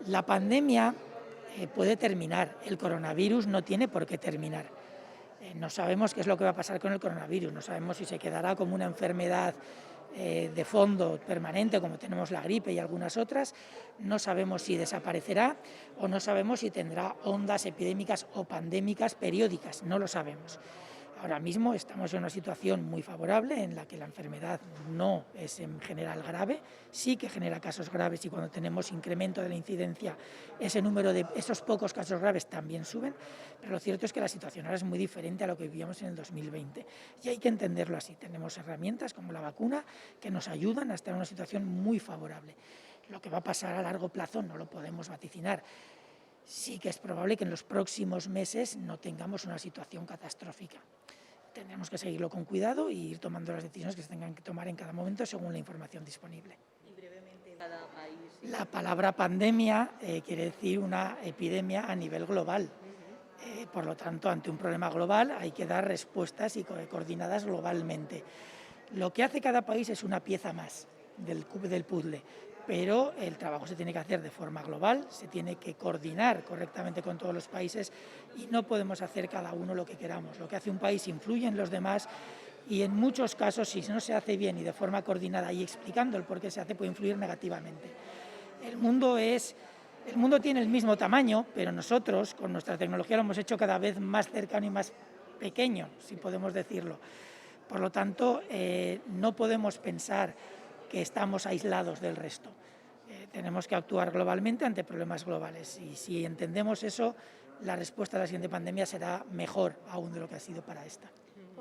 La pandemia puede terminar, el coronavirus no tiene por qué terminar. No sabemos qué es lo que va a pasar con el coronavirus, no sabemos si se quedará como una enfermedad de fondo permanente, como tenemos la gripe y algunas otras, no sabemos si desaparecerá o no sabemos si tendrá ondas epidémicas o pandémicas periódicas, no lo sabemos. Ahora mismo estamos en una situación muy favorable en la que la enfermedad no es en general grave, sí que genera casos graves y cuando tenemos incremento de la incidencia ese número de esos pocos casos graves también suben, pero lo cierto es que la situación ahora es muy diferente a lo que vivíamos en el 2020 y hay que entenderlo así. Tenemos herramientas como la vacuna que nos ayudan a estar en una situación muy favorable. Lo que va a pasar a largo plazo no lo podemos vaticinar. Sí que es probable que en los próximos meses no tengamos una situación catastrófica. Tendremos que seguirlo con cuidado y ir tomando las decisiones que se tengan que tomar en cada momento según la información disponible. Y brevemente en cada país. La palabra pandemia quiere decir una epidemia a nivel global. Por lo tanto, ante un problema global hay que dar respuestas y coordinadas globalmente. Lo que hace cada país es una pieza más del puzzle, pero el trabajo se tiene que hacer de forma global, se tiene que coordinar correctamente con todos los países y no podemos hacer cada uno lo que queramos. Lo que hace un país influye en los demás y en muchos casos, si no se hace bien y de forma coordinada y explicando el por qué se hace, puede influir negativamente. El mundo tiene el mismo tamaño, pero nosotros con nuestra tecnología lo hemos hecho cada vez más cercano y más pequeño, si podemos decirlo. Por lo tanto, no podemos pensar que estamos aislados del resto. Tenemos que actuar globalmente ante problemas globales y si entendemos eso, la respuesta a la siguiente pandemia será mejor aún de lo que ha sido para esta.